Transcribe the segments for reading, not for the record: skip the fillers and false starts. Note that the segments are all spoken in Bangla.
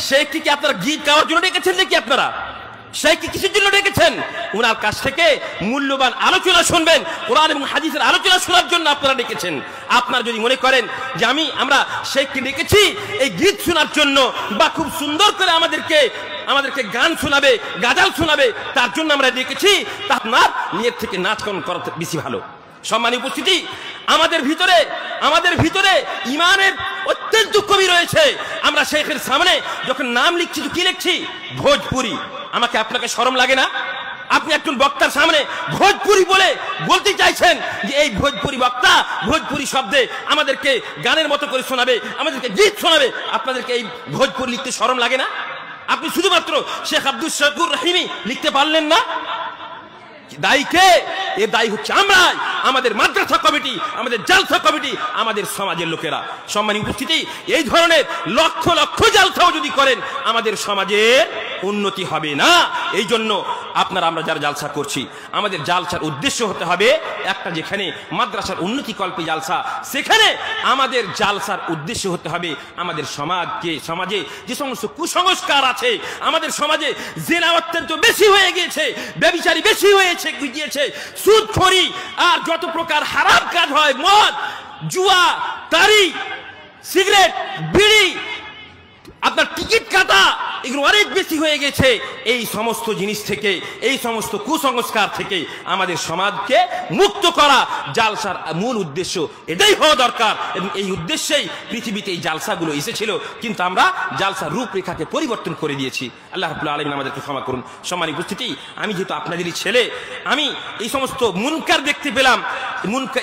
শেখকে কি আপনারা গীত গাওয়ার জন্য ডেকেছেন নাকি? আপনারা শেখকে কিসের জন্য ডেকেছেন? ওনার কাছ থেকে মূল্যবান আলোচনা শুনবেন, কোরআন এবং হাদিসের আলোচনা শোনার জন্য আপনারা ডেকেছেন। আপনারা যদি মনে করেন যে আমরা শেখকে ডেকেছি এই গীত শোনার জন্য, বা খুব সুন্দর করে আমাদেরকে গান শোনাবে, গাজাল শোনাবে, তার জন্য আমরা ডেকেছি, তা আপনার নিজের থেকে নাচ গান করা বেশি ভালো। সম্মানিত উপস্থিতি, আমাদের ভিতরে ইমানের অত্যন্ত কমি রয়েছে। আমরা শেখের সামনে যখন নাম লিখছি তো কি লিখছি? ভোজপুরি। আমাকে আপনাকে শরম লাগে না? আপনি একজন বক্তার সামনে ভোজপুরি বলতে চাইছেন যে এই ভোজপুরি বক্তা ভোজপুরি শব্দে আমাদেরকে গানের মতো করে শোনাবে, আমাদেরকে গীত শোনাবে। আপনাদেরকে এই ভোজপুরি লিখতে শরম লাগে না? আপনি শুধুমাত্র শেখ আব্দুল শাকুর রহিমি লিখতে পারলেন না? দায়ী কে? এর দায়ী হচ্ছে আমরাই, আমাদের মাদ্রাসা কমিটি, আমাদের জালসা কমিটি, আমাদের সমাজের লোকেরা। সম্মানিত উপস্থিতি, এই ধরনের লক্ষ লক্ষ জালসাও যদি করেন আমাদের সমাজের উন্নতি হবে না। এই জন্য আমরা যারা জালসা করছি, আমাদের জালসার উদ্দেশ্য হতে হবে একটা, যেখানে মাদ্রাসার উন্নতি কল্পে জালসা, সেখানে আমাদের জালসার উদ্দেশ্য হতে হবে আমাদের সমাজে যে সমস্ত কুসংস্কার আছে, আমাদের সমাজে জিনা অত্যন্ত বেশি হয়ে গিয়েছে, ব্যভিচারী বেশি হয়েছে গিয়েছে, সুদখোরি আর যত প্রকার হারাম কাজ হয়, মদ, জুয়া, তারি, সিগারেট, বিড়ি, আপনার টিকিট কাটা, এগুলো অনেক বেশি হয়ে গেছে। এই সমস্ত জিনিস থেকে, এই সমস্ত কুসংস্কার থেকে আমাদের সমাজকে মুক্ত করা জালসার মূল উদ্দেশ্য। এটাই হওয়া দরকার, এবং এই উদ্দেশ্যেই পৃথিবীতে এই জালসাগুলো এসেছিল। কিন্তু আমরা জালসার রূপরেখাকে পরিবর্তন করে দিয়েছি। আল্লাহ রাব্বুল আলামিন আমাদেরকে ক্ষমা করুন। সম্মানিত উপস্থিতি, আমি যেহেতু আপনাদেরই ছেলে, আমি এই সমস্ত মুনকার দেখতে পেলাম।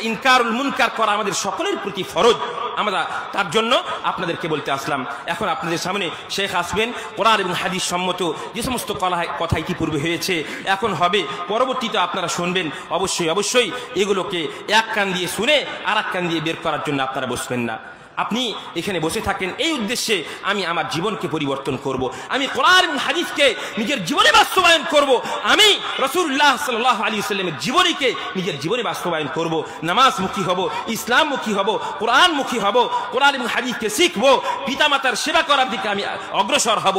ইনকারুল মুনকার করা আমাদের সকলের প্রতি ফরজ। আমরা তার জন্য আপনাদেরকে বলতে আসলাম। এখন আপনাদের সামনে শেখ আসবেন, কোরআন এবং হাদিস সম্মত যে সমস্ত কথা ইতিপূর্বে হয়েছে, এখন হবে, পরবর্তীতে আপনারা শুনবেন। অবশ্যই এগুলোকে এক কান দিয়ে শুনে আর এক কান দিয়ে বের করার জন্য আপনারা বসবেন না। আপনি এখানে বসে থাকেন এই উদ্দেশ্যে, আমি আমার জীবনকে পরিবর্তন করব, আমি কোরআন এবং হাদিসকে নিজের জীবনে বাস্তবায়ন করব, আমি রাসূলুল্লাহ সাল্লাল্লাহু আলাইহি ওয়াসাল্লামের জীবনীকে নিজের জীবনে বাস্তবায়ন করব, নামাজমুখী হব, ইসলামমুখী হব, কোরআনমুখী হব, কোরআন এবং হাদিসকে শিখব, পিতামাতার সেবা করার দিকে আমি অগ্রসর হব।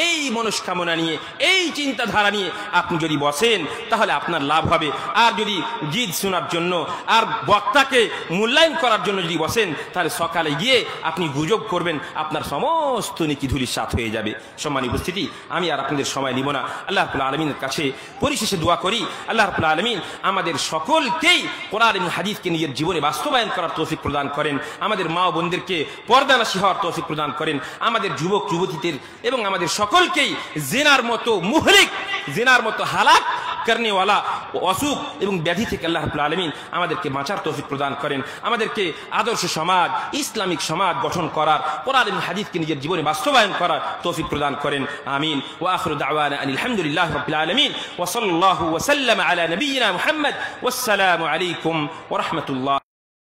এই মনস্কামনা নিয়ে, এই চিন্তাধারা নিয়ে আপনি যদি বসেন তাহলে আপনার লাভ হবে। আর যদি গীত শোনার জন্য আর বক্তাকে মূল্যায়ন করার জন্য যদি বসেন, তাহলে সকালে গিয়ে আপনি গুজব করবেন, আপনার সমস্ত নেকি ধূলিসাৎ হয়ে যাবে। সম্মানিত উপস্থিতি, আমি আর আপনাদের সময় নিব না। আল্লাহ রাব্বুল আলামিনের কাছে পরিশেষে দোয়া করি, আল্লাহ রাব্বুল আলামিন আমাদের সকলকেই কোরআন এবং হাদিসকে নিজের জীবনে বাস্তবায়ন করার তৌফিক প্রদান করেন, আমাদের মা ও বোনদেরকে পর্দানাশী হওয়ার তৌফিক প্রদান করেন, আমাদের যুবক যুবতীদের এবং আমাদের সকলকেই জিনার মতো মুহলিক, জিনার মতো হালাক করনেওয়ালা অসুখ এবং ব্যাধি থেকে আল্লাহ রাব্বুল আলামিন আমাদেরকে বাঁচার তৌফিক প্রদান করেন, আমাদেরকে আদর্শ সমাজ, ইসলামিক সমাজ গঠন করার, কোরআন এবং হাদিসকে নিজের জীবনে বাস্তবায়ন করার তৌফিক প্রদান করেন। আমিন। ওয়া আখিরু দাওয়ানা আনিল হামদুলিল্লাহি রাব্বিল আলামিন ওয়া সাল্লাল্লাহু ওয়া সাল্লামা আলা নবিয়িনা মুহাম্মদ। ওয়াসসালামু আলাইকুম ওয়া রাহমাতুল্লাহ।